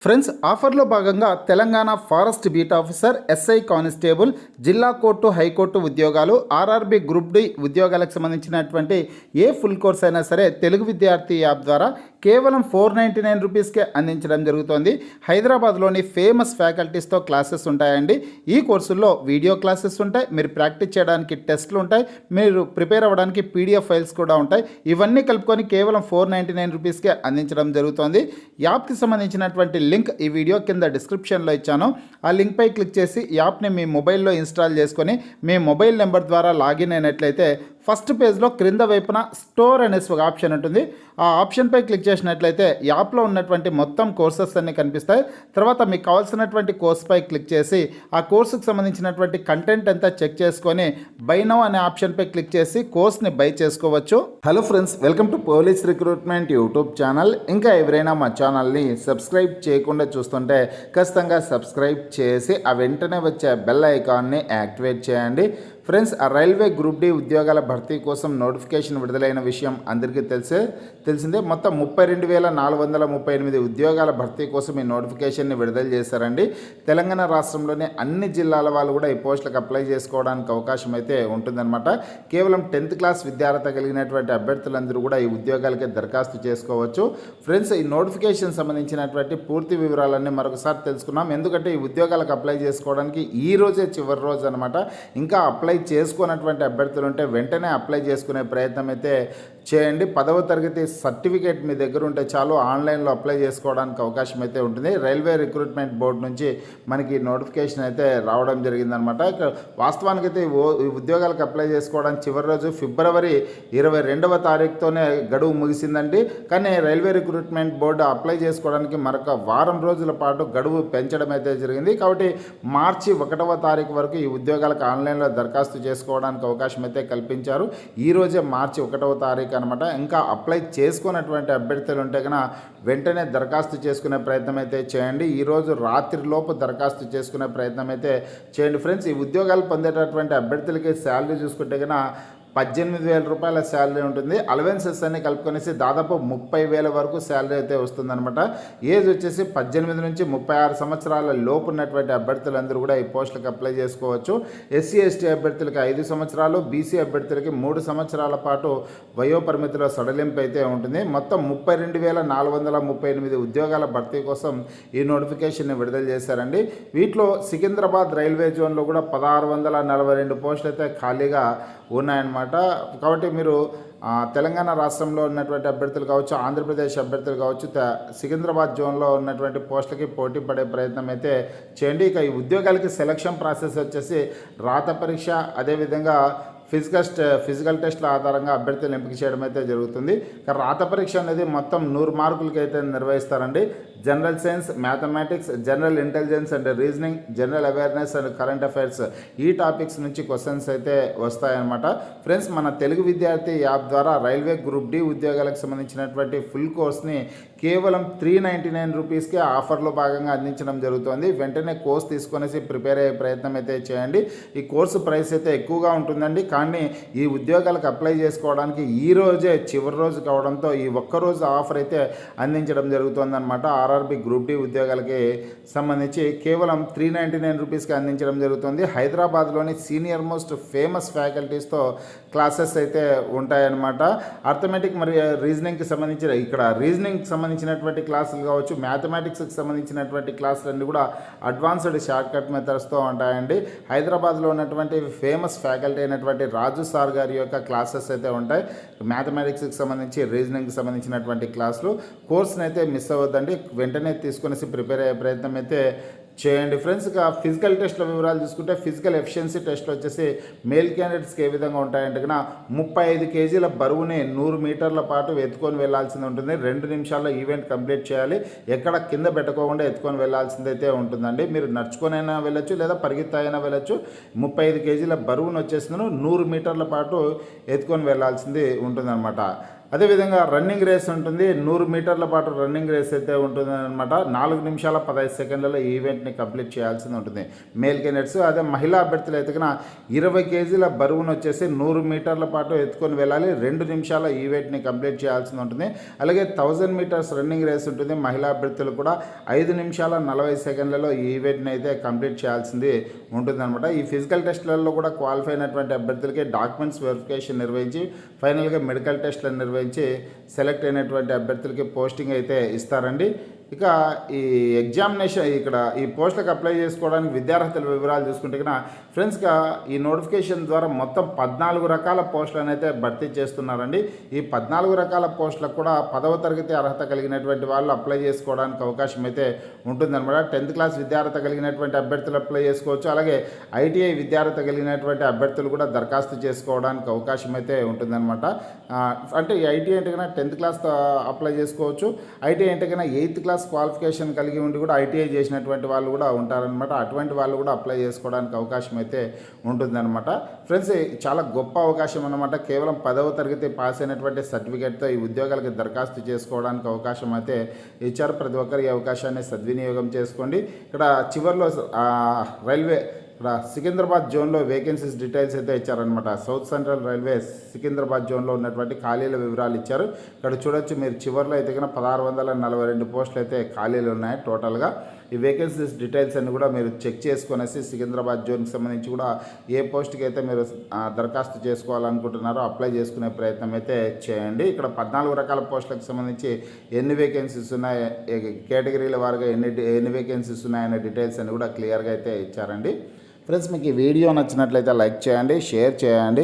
Friends ఆఫర్లో భాగంగా Telangana forest beat officer, SI constable, జిల్లా కోర్టు, హైకోర్టు ఉద్యోగాలు, ఆర్ఆర్బి గ్రూప్ డి ఉద్యోగాలకు సంబంధించినటువంటి ఏ ఫుల్ కోర్స్ అయినా సరే తెలుగు విద్యార్థి యాప్ ద్వారా కేవలం 499 రూపీస్కే అందించడం జరుగుతోంది. హైదరాబాద్లోని ఫేమస్ ఫ్యాకల్టీస్తో క్లాసెస్ ఉంటాయండి. ఈ కోర్సుల్లో వీడియో క్లాసెస్ ఉంటాయి, మీరు ప్రాక్టీస్ చేయడానికి టెస్ట్లు ఉంటాయి, మీరు ప్రిపేర్ అవ్వడానికి పీడిఎఫ్ ఫైల్స్ కూడా ఉంటాయి. ఇవన్నీ కలుపుకొని కేవలం 499 రూపీస్కే అందించడం జరుగుతోంది. యాప్కి సంబంధించినటువంటి లింక్ ఈ వీడియో కింద డిస్క్రిప్షన్లో ఇచ్చాను. ఆ లింక్పై క్లిక్ చేసి యాప్ని మీ మొబైల్లో ఇన్స్టాల్ చేసుకొని మీ మొబైల్ నెంబర్ ద్వారా లాగిన్ అయినట్లయితే ఫస్ట్ పేజ్లో క్రింద వైపున స్టోర్ అనేసి ఒక ఆప్షన్ ఉంటుంది. ఆ ఆప్షన్పై క్లిక్ చేసినట్లయితే యాప్లో ఉన్నటువంటి మొత్తం కోర్సెస్ అన్నీ కనిపిస్తాయి. తర్వాత మీకు కావాల్సినటువంటి కోర్స్పై క్లిక్ చేసి ఆ కోర్సుకు సంబంధించినటువంటి కంటెంట్ అంతా చెక్ చేసుకొని బై నౌ అనే ఆప్షన్పై క్లిక్ చేసి కోర్స్ని బై చేసుకోవచ్చు. Hello friends, welcome to police recruitment YouTube channel. ఇంకా ఎవరైనా మా ఛానల్ని సబ్స్క్రైబ్ చేయకుండా చూస్తుంటే ఖచ్చితంగా సబ్స్క్రైబ్ చేసి ఆ వెంటనే వచ్చే బెల్ ఐకాన్ని యాక్టివేట్ చేయండి. ఫ్రెండ్స్, ఆ రైల్వే గ్రూప్ డి ఉద్యోగాల భర్తీ కోసం నోటిఫికేషన్ విడుదలైన విషయం అందరికీ తెలిసిందే. మొత్తం 32,438 ఉద్యోగాల భర్తీ కోసం ఈ నోటిఫికేషన్ని విడుదల చేశారండి. తెలంగాణ రాష్ట్రంలోని అన్ని జిల్లాల వాళ్ళు కూడా ఈ పోస్టులకు అప్లై చేసుకోవడానికి అవకాశం అయితే ఉంటుందన్నమాట. కేవలం 10th క్లాస్ విద్యార్హత కలిగినటువంటి అభ్యర్థులందరూ కూడా ఈ ఉద్యోగాలకి దరఖాస్తు చేసుకోవచ్చు. ఫ్రెండ్స్, ఈ నోటిఫికేషన్ సంబంధించినటువంటి పూర్తి వివరాలన్నీ మరొకసారి తెలుసుకున్నాం. ఎందుకంటే ఈ ఉద్యోగాలకు అప్లై చేసుకోవడానికి ఈ రోజే చివరి రోజు అనమాట. ఇంకా అప్లై చేసుకున్నటువంటి అభ్యర్థులు ఉంటే వెంటనే అప్లై చేసుకునే ప్రయత్నం అయితే చేయండి. 10వ తరగతి సర్టిఫికేట్ మీ దగ్గర ఉంటే చాలు, ఆన్లైన్లో అప్లై చేసుకోవడానికి అవకాశం అయితే ఉంటుంది. రైల్వే రిక్రూట్మెంట్ బోర్డు నుంచి మనకి నోటిఫికేషన్ అయితే రావడం జరిగిందనమాట. వాస్తవానికి అయితే ఈ ఉద్యోగాలకు అప్లై చేసుకోవడానికి చివరి రోజు ఫిబ్రవరి 22వ తారీఖుతోనే గడువు ముగిసిందండి. కానీ రైల్వే రిక్రూట్మెంట్ బోర్డు అప్లై చేసుకోవడానికి మరొక వారం రోజుల పాటు గడువు పెంచడం అయితే జరిగింది. కాబట్టి మార్చి 1వ తారీఖు వరకు ఈ ఉద్యోగాలకు ఆన్లైన్లో దరఖాస్తు చేసుకోవడానికి అవకాశం అయితే కల్పించారు. ఈరోజే మార్చి 1వ తారీఖు అనమాట. ఇంకా అప్లై చేసుకున్నటువంటి అభ్యర్థులు ఉంటే కనుక వెంటనే దరఖాస్తు చేసుకునే ప్రయత్నం అయితే చేయండి. ఈరోజు రాత్రిలోపు దరఖాస్తు చేసుకునే ప్రయత్నం అయితే చేయండి. ఫ్రెండ్స్, ఈ ఉద్యోగాలు పొందేటటువంటి అభ్యర్థులకి శాలరీ చూసుకుంటే కనుక 18,000 రూపాయల శాలరీ ఉంటుంది. అలవెన్సెస్ అన్ని కలుపుకొనేసి దాదాపు 30,000 వరకు శాలరీ అయితే వస్తుందన్నమాట. ఏజ్ వచ్చేసి 18 నుంచి 36 సంవత్సరాల లోపు ఉన్నటువంటి అభ్యర్థులందరూ కూడా ఈ పోస్టులకు అప్లై చేసుకోవచ్చు. ఎస్సీ ఎస్టీ అభ్యర్థులకి 5 సంవత్సరాలు, బీసీ అభ్యర్థులకి 3 సంవత్సరాల పాటు వయోపరిమితిలో సడలింపు అయితే ఉంటుంది. మొత్తం 32,438 ఉద్యోగాల భర్తీ కోసం ఈ నోటిఫికేషన్ని విడుదల చేశారండి. వీటిలో సికింద్రాబాద్ రైల్వే జోన్లో కూడా 1,642 పోస్టులు అయితే ఖాళీగా ఉన్నాయన్నమాట. కాబట్టి మీరు తెలంగాణ రాష్ట్రంలో ఉన్నటువంటి అభ్యర్థులు కావచ్చు, ఆంధ్రప్రదేశ్ అభ్యర్థులు కావచ్చు, సికింద్రాబాద్ జోన్లో ఉన్నటువంటి పోస్టులకి పోటీ పడే ప్రయత్నం అయితే చేయండి. ఇక ఈ ఉద్యోగాలకి సెలక్షన్ ప్రాసెస్ వచ్చేసి రాత పరీక్ష, అదేవిధంగా ఫిజికల్ టెస్ట్ల ఆధారంగా అభ్యర్థులు ఎంపిక చేయడం అయితే జరుగుతుంది. రాత పరీక్ష అనేది మొత్తం 100 మార్కులకి అయితే నిర్వహిస్తారండి. General science, mathematics, general intelligence and reasoning, general awareness and current affairs, ఈ టాపిక్స్ నుంచి క్వశ్చన్స్ అయితే వస్తాయన్నమాట. ఫ్రెండ్స్, మన తెలుగు విద్యార్థి యాప్ ద్వారా రైల్వే గ్రూప్ డి ఉద్యోగాలకు సంబంధించినటువంటి ఫుల్ కోర్స్ని కేవలం 399 రూపీస్కే ఆఫర్లో భాగంగా అందించడం జరుగుతుంది. వెంటనే కోర్స్ తీసుకొనేసి ప్రిపేర్ అయ్యే ప్రయత్నం అయితే చేయండి. ఈ కోర్సు ప్రైస్ అయితే ఎక్కువగా ఉంటుందండి. కానీ ఈ ఉద్యోగాలకు అప్లై చేసుకోవడానికి ఈ రోజే చివరి రోజు కావడంతో ఈ ఒక్కరోజు ఆఫర్ అయితే అందించడం జరుగుతుందన్నమాట. ఆర్ఆర్బి గ్రూప్ డి ఉద్యోగాలకి సంబంధించి కేవలం 399 రూపీస్కి అందించడం జరుగుతుంది. హైదరాబాద్లోని సీనియర్ మోస్ట్ ఫేమస్ ఫ్యాకల్టీస్తో క్లాసెస్ అయితే ఉంటాయన్నమాట. అర్థమెటిక్ మరియు రీజనింగ్కి సంబంధించిన ఇక్కడ రీజనింగ్కి సంబంధించినటువంటి క్లాసులు కావచ్చు, మ్యాథమెటిక్స్కి సంబంధించినటువంటి క్లాసులన్నీ కూడా అడ్వాన్స్డ్ షార్ట్ కట్ మెథడ్స్తో ఉంటాయండి. హైదరాబాద్లో ఉన్నటువంటి ఫేమస్ ఫ్యాకల్టీ అయినటువంటి రాజు సార్ గారి యొక్క క్లాసెస్ అయితే ఉంటాయి. మ్యాథమెటిక్స్కి సంబంధించి, రీజనింగ్కి సంబంధించినటువంటి క్లాసులు. కోర్స్ని అయితే మిస్ అవ్వద్దండి, వెంటనే తీసుకునేసి ప్రిపేర్ అయ్యే ప్రయత్నం అయితే చేయండి. ఫ్రెండ్స్, ఇక ఫిజికల్ టెస్ట్ల వివరాలు చూసుకుంటే ఫిజికల్ ఎఫిషియన్సీ టెస్ట్లు వచ్చేసి మేల్ క్యాండిడేట్స్కి ఏ విధంగా ఉంటాయంటే కన్నా 35 కేజీల బరువుని 100 మీటర్ల పాటు ఎత్తుకొని వెళ్లాల్సింది ఉంటుంది. 2 నిమిషాల్లో ఈవెంట్ కంప్లీట్ చేయాలి. ఎక్కడ కింద పెట్టుకోకుండా ఎత్తుకొని వెళ్లాల్సిందైతే ఉంటుందండి. మీరు నడుచుకొనైనా వెళ్ళొచ్చు, లేదా పరిగెత్తాయినా వెళ్ళొచ్చు. 35 కేజీల బరువును వచ్చేసింది 100 మీటర్ల పాటు ఎత్తుకొని వెళ్లాల్సింది ఉంటుందన్నమాట. అదేవిధంగా రన్నింగ్ రేస్ ఉంటుంది. 100 మీటర్ల పాటు రన్నింగ్ రేస్ అయితే ఉంటుంది అనమాట. 4 నిమిషాల 15 సెకండ్లలో ఈ ఈవెంట్ని కంప్లీట్ చేయాల్సి ఉంటుంది మేల్ కెనెట్స్. అదే మహిళా అభ్యర్థులు అయితే 20 కేజీల బరువును వచ్చేసి 100 మీటర్ల పాటు ఎత్తుకొని వెళ్ళాలి. 2 నిమిషాల ఈవెంట్ని కంప్లీట్ చేయాల్సి ఉంటుంది. అలాగే 1000 మీటర్స్ రన్నింగ్ రేస్ ఉంటుంది. మహిళా అభ్యర్థులు కూడా 5 నిమిషాల 40 సెకండ్లలో ఈ ఈవెంట్ని అయితే కంప్లీట్ చేయాల్సింది ఉంటుందన్నమాట. ఈ ఫిజికల్ టెస్టులలో కూడా క్వాలిఫై అయినటువంటి అభ్యర్థులకి డాక్యుమెంట్స్ వెరిఫికేషన్ నిర్వహించి ఫైనల్గా మెడికల్ టెస్టులను నిర్వహించి సెలెక్ట్ అయినటువంటి అభ్యర్థులకి పోస్టింగ్ అయితే ఇస్తారండి. ఇక ఈ ఎగ్జామినేషన్ ఇక్కడ ఈ పోస్టులకు అప్లై చేసుకోవడానికి విద్యార్హతల వివరాలు చూసుకుంటే ఫ్రెండ్స్గా ఈ నోటిఫికేషన్ ద్వారా మొత్తం 14 రకాల పోస్టులను అయితే భర్తీ చేస్తున్నారండి. ఈ 14 రకాల పోస్టులకు కూడా 10వ తరగతి అర్హత కలిగినటువంటి వాళ్ళు అప్లై చేసుకోవడానికి అవకాశం అయితే ఉంటుందన్నమాట. 10th క్లాస్ విద్యార్హత కలిగినటువంటి అభ్యర్థులు అప్లై చేసుకోవచ్చు. అలాగే ఐటీఐ విద్యార్హత కలిగినటువంటి అభ్యర్థులు కూడా దరఖాస్తు చేసుకోవడానికి అవకాశం అయితే ఉంటుందన్నమాట. అంటే ఈ ఐటీఐ అంటే 10th క్లాస్ అప్లై చేసుకోవచ్చు. ఐటీఐ అంటే 8th క్లాస్ క్వాలిఫికేషన్ కలిగి ఉండి కూడా ఐటీఐ చేసినటువంటి వాళ్ళు కూడా ఉంటారనమాట. అటువంటి వాళ్ళు కూడా అప్లై చేసుకోవడానికి అవకాశం అయితే ఉంటుందన్నమాట. ఫ్రెండ్స్ చాలా గొప్ప అవకాశం అన్నమాట. కేవలం 10వ తరగతి పాస్ అయినటువంటి సర్టిఫికేట్తో ఈ ఉద్యోగాలకు దరఖాస్తు చేసుకోవడానికి అవకాశం అయితే ఇచ్చారు. ప్రతి ఒక్కరు ఈ అవకాశాన్ని సద్వినియోగం చేసుకోండి. ఇక్కడ చివరిలో రైల్వే ఇక్కడ సికింద్రాబాద్ జోన్లో వేకెన్సీస్ డీటెయిల్స్ అయితే ఇచ్చారనమాట. సౌత్ సెంట్రల్ రైల్వే సికింద్రాబాద్ జోన్లో ఉన్నటువంటి ఖాళీల వివరాలు ఇచ్చారు. ఇక్కడ చూడొచ్చు మీరు చివరిలో అయితే 1642 పోస్టులు అయితే ఖాళీలు ఉన్నాయి టోటల్గా. ఈ వేకెన్సీస్ డీటెయిల్స్ అన్ని కూడా మీరు చెక్ చేసుకునేసి సికింద్రాబాద్ జోన్కి సంబంధించి కూడా ఏ పోస్ట్కి అయితే మీరు దరఖాస్తు చేసుకోవాలనుకుంటున్నారో అప్లై చేసుకునే ప్రయత్నం అయితే చేయండి. ఇక్కడ 14 రకాల పోస్టులకు సంబంధించి ఎన్ని వేకెన్సీస్ ఉన్నాయి, కేటగిరీల వారుగా ఎన్ని వేకెన్సీస్ ఉన్నాయనే డీటెయిల్స్ అన్ని కూడా క్లియర్గా అయితే ఇచ్చారండి. ఫ్రెండ్స్ మీకు ఈ వీడియో నచ్చినట్లయితే లైక్ చేయండి, షేర్ చేయండి.